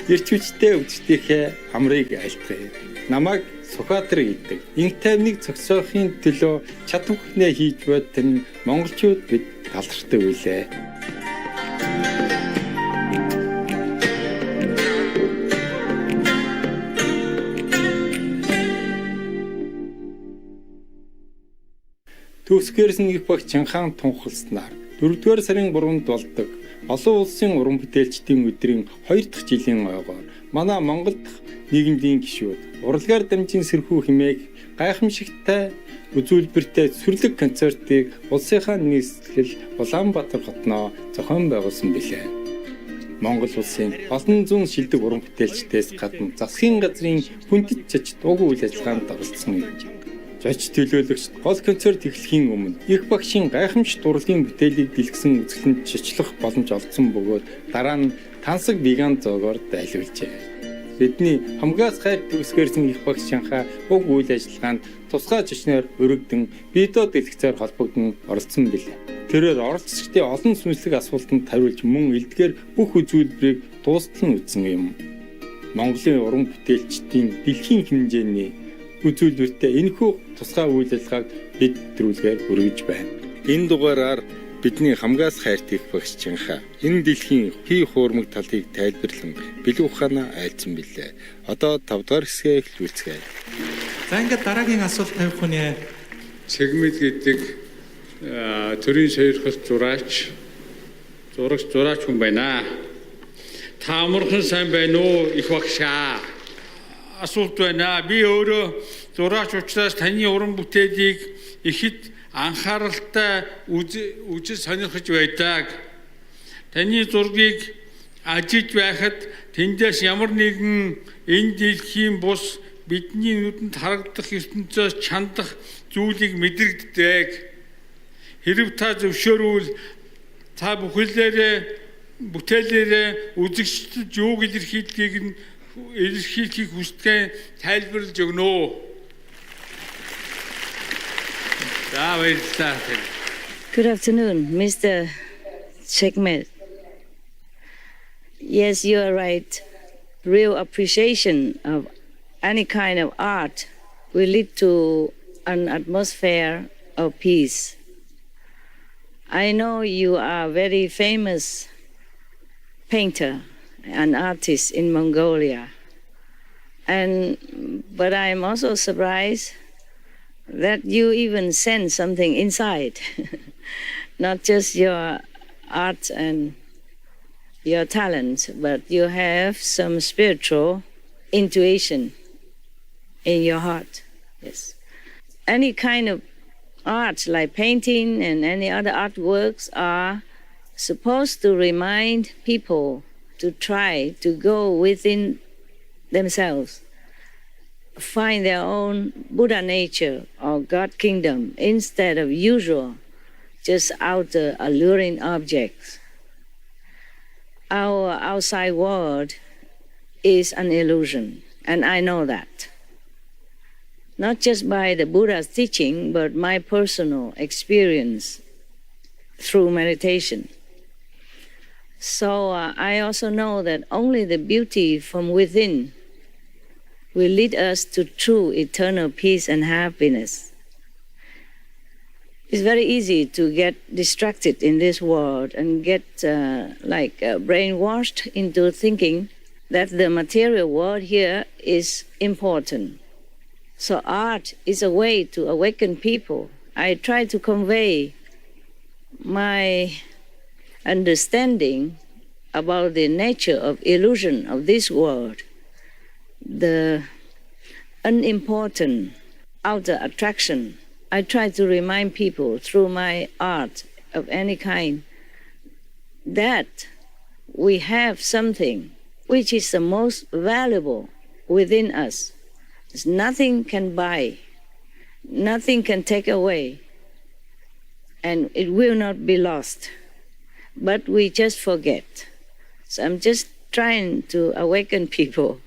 Ирч хүчтэй өвчтийнхээ амрыг айлтгая. Намайг Сухаатар гэдэг. Инх тайвныг зогсоохын төлөө чадвархнээ хийж бод тэр монголчууд бид талархдаг үлээ. Төгсгөөс нь их багч Чинхан тунхалснаар 4-р сарын 3-нд болдог олон улсын уран бүтээлчдийн өдрийн 2 дахь жилийн ойгоор манай Монгол дахь нийгмийн гишүүд урлагаар дамжин сэрхүү хэмээх гайхамшигтай үзүүлбэртэй сүрлэг концертыг улсынхаа нийслэл Улаанбаатар хотноо зохион байгуулсан билээ. Монгол улсын олон зуун шилдэг уран бүтээлчдээс гадна засгийн газрын хүндэт чачд уг үйл ажиллагаанд оролцсон юм. Зоч төлөөлөгчд гол концерт эхлэхийн өмнө их багшийн гайхамшигт урлагийн бүтээлийг дэлгэсэн үзэсгэлэнт шичлэх боломж олгсон бөгөөд дараа нь тансаг веган зоогоор дайлуулжээ. Бидний хамгаас хайр төгсгөрсөн их багш Чинхаа уг үйл ажиллагаанд тусгай зочноор өргөдөн видео дэлгэцээр холбогдсон оролцсон билээ. Тэрээр оролцогчдын олон сүнслэг асуултанд хариулж мөн элдгээр бүх үзүүлбэрийг дуустал нь үзсэн юм. Монголын уран бүтээлчдийн дэлхийн хэмжээний үзүүлбэртэй энэхүү тусгай үйл ажиллагааг бид нэвтрүүлгээр хүргэж байна. Энэ дугаараар бидний хамгаас хайрт их багш Чинхаа энэ дэлхийн хий хуурмаг талыг тайлбарлан бэлэг ухаанаа айлцсан билээ. Одоо 5 дахь хэсгээ эхлүүлцгээе. За ингээд дараагийн асуулт тавих хүнээ Цэгмэл гэдэг төрийн сойрхол зураач хүн байна. Та амархан сайн байна уу их багшаа? Асуулт байна. Би өөрөө зураач учраас таны уран бүтээлийг ихэд анхааралтай үзэж сонирхож байдаг. Таны зургийг ажиж байхад тэндээс ямар нэгэн энэ дэлхийн бус бидний нүдэнд харагдах ертөнцөөс чандах зүйлийг мэдрэгддэг. Хэрв та зөвшөөрвөл та бүтээлээрээ үзэгчдэд юуг илэрхийлэхийг хүсдэг тайлбарлаж өгнө. Good afternoon, Mr. Chekmet. Yes, you are right. Real appreciation of any kind of art will lead to an atmosphere of peace. I know you are a very famous painter and artist in Mongolia. But I'm also surprised that you even send something inside, not just your art and your talent, but you have some spiritual intuition in your heart. Yes. Any kind of art like painting and any other artworks are supposed to remind people to try to go within themselves, find their own Buddha nature or God kingdom instead of usual, just outer alluring objects. Our outside world is an illusion, and I know that. Not just by the Buddha's teaching, but my personal experience through meditation. So I also know that only the beauty from within will lead us to true eternal peace and happiness. It's very easy to get distracted in this world and get brainwashed into thinking that the material world here is important. So art is a way to awaken people. I try to convey my understanding about the nature of illusion of this world, the unimportant outer attraction. I try to remind people through my art of any kind that we have something which is the most valuable within us. Nothing can buy, nothing can take away, and it will not be lost. But we just forget. So I'm just trying to awaken people,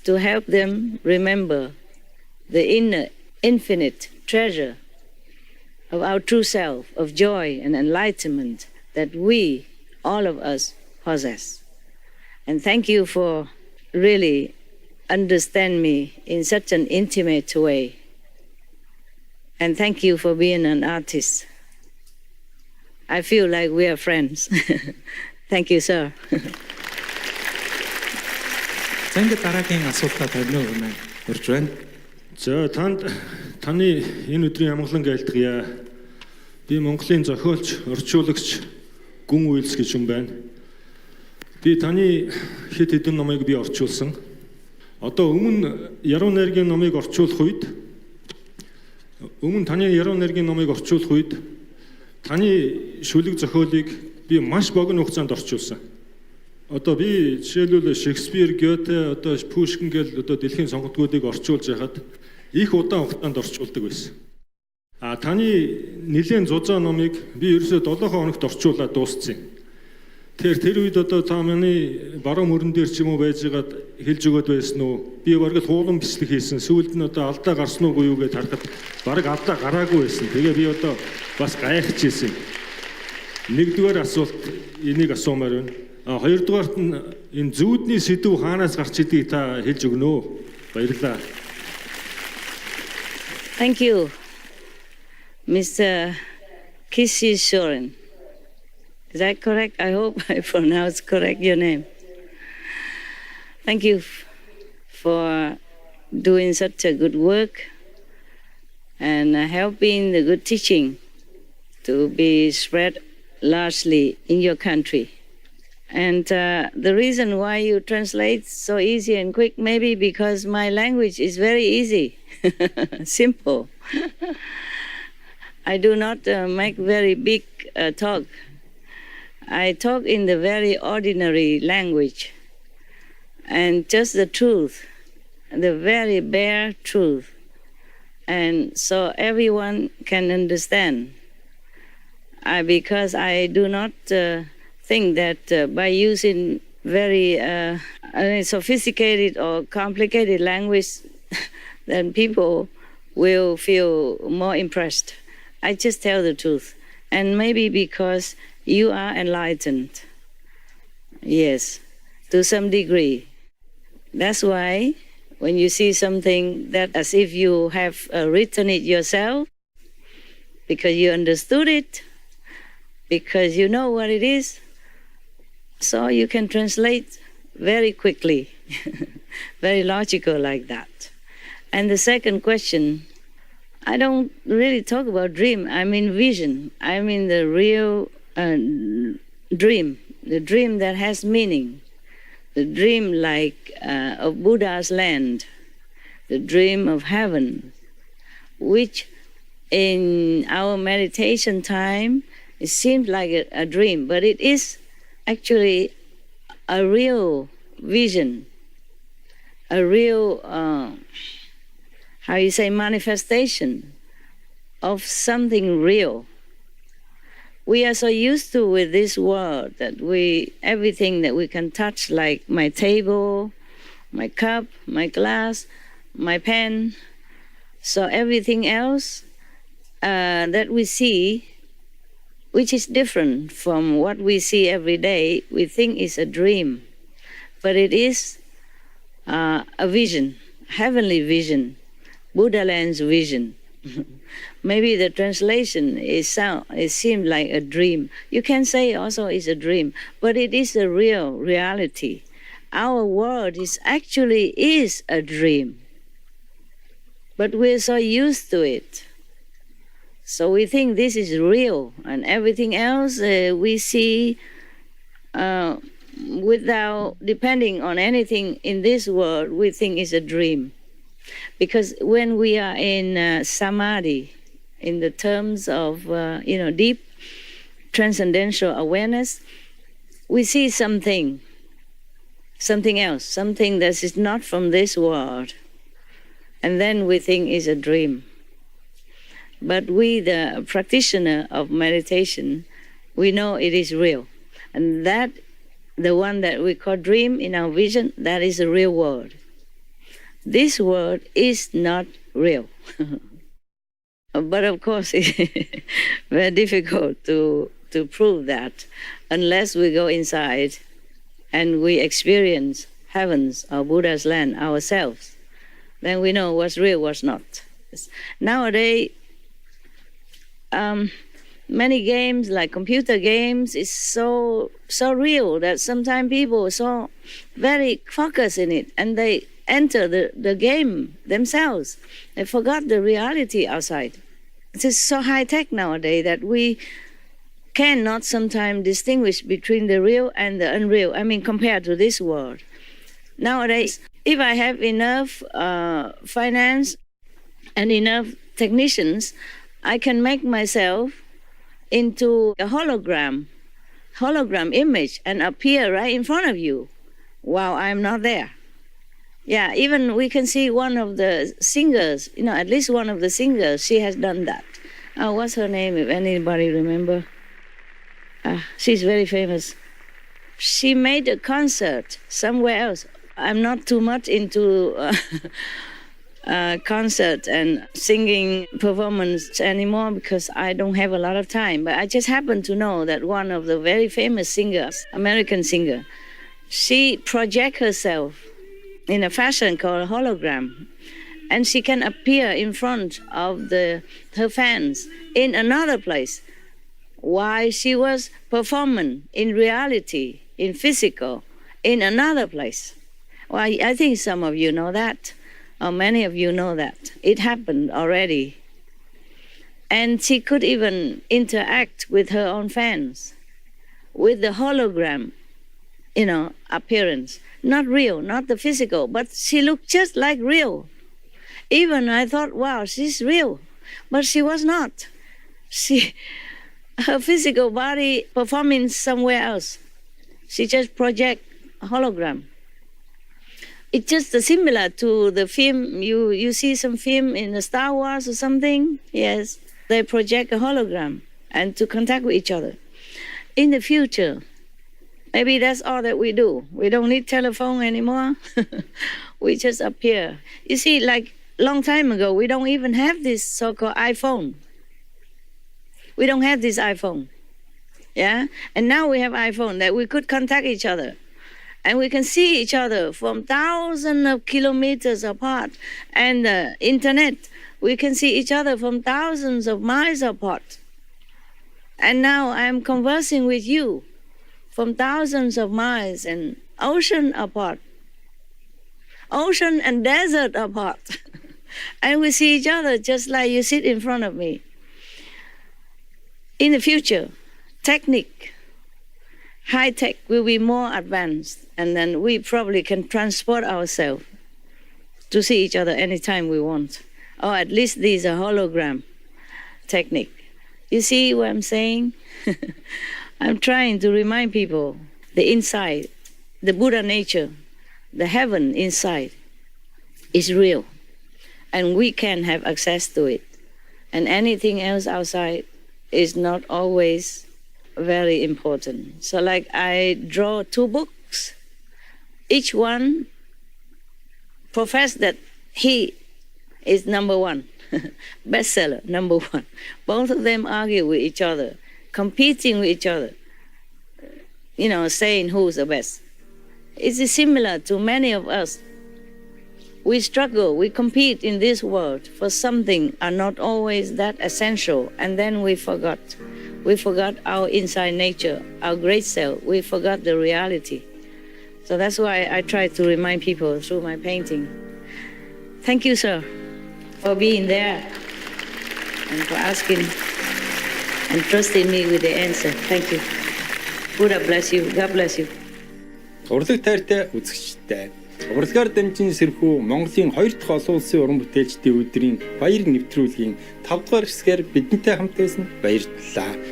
to help them remember the inner, infinite treasure of our true self, of joy and enlightenment that we, all of us, possess. And thank you for really understand me in such an intimate way. And thank you for being an artist. I feel like we are friends. Thank you, sir. За ингээд дараагийн асуултаа тавина уу нэ урьж байна. За таны энэ өдрийн амгалан айлтгая. Би Монголын зохиолч, орчуулагч, гүн үйлс гэж юм байна. Би таны хэд хэдэн номыг би орчуулсан. Одоо өмнө яруу найргийн номыг орчуулах үед таны яруу найргийн номыг орчуулах үед таны шүлэг зохиолыг би маш богино хугацаанд орчуулсан. Одоо би жишээлбэл Шекспир, Гёте, одоо Пушкин гэл одоо дэлхийн сонгогдгуудыг орчуулж байхад их удаан хугацаанд орчуулдаг байсан. Таны нэлээд зузаан номыг би ерөөсөө 7 хоногт орчуулаад дууссан. Тэр үед одоо та миний баруун мөрөн дээр ч юм уу байжгаад хэлж өгöd байсан уу? Би бараг л хуулан бичлэг хийсэн. Сүүлд нь одоо алдаа гарсан уу юу гэж харахад бараг алдаа гараагүй байсан. Тэгээ би одоо бас гайхчихсэн. Нэгдүгээр асуулт энийг асуумаар байна. Хоёрдугаарт нь энэ зүүдний сэдв хаанаас гарч идгийг та хэлж өгнө үү? Баярлалаа. Thank you, Mr. Kishishorin. Is that correct? I hope I pronounced correct your name. Thank you for doing such a good work and helping the good teaching to be spread largely in your country. And the reason why you translate so easy and quick, maybe because my language is very easy, simple. I do not make very big talk. I talk in the very ordinary language and just the truth, the very bare truth. And so everyone can understand. Because I do not think that by using very sophisticated or complicated language, then people will feel more impressed. I just tell the truth. And maybe because you are enlightened. Yes, to some degree. That's why when you see something that as if you have written it yourself, because you understood it, because you know what it is, so you can translate very quickly, very logical like that. And the second question, I don't really talk about dream, I mean vision. I mean the real dream, the dream that has meaning, the dream like of Buddha's land, the dream of heaven, which in our meditation time, it seems like a dream, but it is actually a real vision, a real, manifestation of something real. We are so used to with this world that everything that we can touch, like my table, my cup, my glass, my pen, so everything else that we see, which is different from what we see every day, we think is a dream. But it is a vision, heavenly vision, Buddha land's vision. Maybe the translation it seemed like a dream. You can say also it's a dream, but it is a real reality. Our world is a dream. But we're so used to it. So we think this is real, and everything else we see without depending on anything in this world, we think is a dream. Because when we are in samadhi, in the terms of deep transcendental awareness, we see something else, something that is not from this world, and then we think is a dream. But we, the practitioner of meditation, we know it is real. And that, the one that we call dream in our vision, that is the real world. This world is not real. But of course, it's very difficult to prove that unless we go inside and we experience heavens or Buddha's land ourselves, then we know what's real, what's not. Nowadays, many games like computer games is so real that sometimes people are so very focused in it and they enter the game themselves. They forgot the reality outside. It is so high tech nowadays that we cannot sometimes distinguish between the real and the unreal. I mean, compared to this world. Nowadays, if I have enough finance and enough technicians, I can make myself into a hologram image and appear right in front of you while I'm not there. Yeah, even we can see one of the singers, at least one of the singers, she has done that. What's her name, if anybody remember? She's very famous. She made a concert somewhere else. I'm not too much into concert and singing performance anymore because I don't have a lot of time. But I just happen to know that one of the very famous singers, American singer, she projects herself in a fashion called hologram. And she can appear in front of her fans in another place while she was performing in reality, in physical, in another place. Well, I think some of you know that, or many of you know that. It happened already. And she could even interact with her own fans with the hologram, appearance. Not real, not the physical, but she looked just like real. Even I thought, wow, she's real. But she was not. Her physical body performing somewhere else. She just project a hologram. It's just similar to the film. You see some film in the Star Wars or something? Yes. They project a hologram and to contact with each other. In the future, maybe that's all that we do. We don't need telephone anymore. We just appear. You see, like long time ago, we don't even have this so-called iPhone. We don't have this iPhone. Yeah? And now we have iPhone that we could contact each other. And we can see each other from thousands of kilometers apart. And the internet, we can see each other from thousands of miles apart. And now I'm conversing with you from thousands of miles and ocean apart. Ocean and desert apart. And we see each other just like you sit in front of me. In the future, high tech will be more advanced, and then we probably can transport ourselves to see each other anytime we want. Or at least these are hologram technique. You see what I'm saying? I'm trying to remind people the inside, the Buddha nature, the heaven inside is real. And we can have access to it. And anything else outside is not always very important. So like I draw 2 books. Each one profess that he is number 1, bestseller, number 1. Both of them argue with each other, competing with each other, saying who's the best. It's similar to many of us. We struggle, we compete in this world for something are not always that essential, and then we forgot. We forgot our inside nature, our great self. We forgot the reality. So that's why I try to remind people through my painting. Thank you, sir, for being there and for asking and trusting me with the answer. Thank you. Buddha bless you. God bless you. Урлаг тайртай үзэгчтэй. Урлагаар дамжин сэрхүү Монголын 2 дахь олон улсын уран бүтээлчдийн өдрийн баяр нэвтрүүлгийн 5 дугаар хэсгээр бидэнтэй хамт байсан баярлалаа.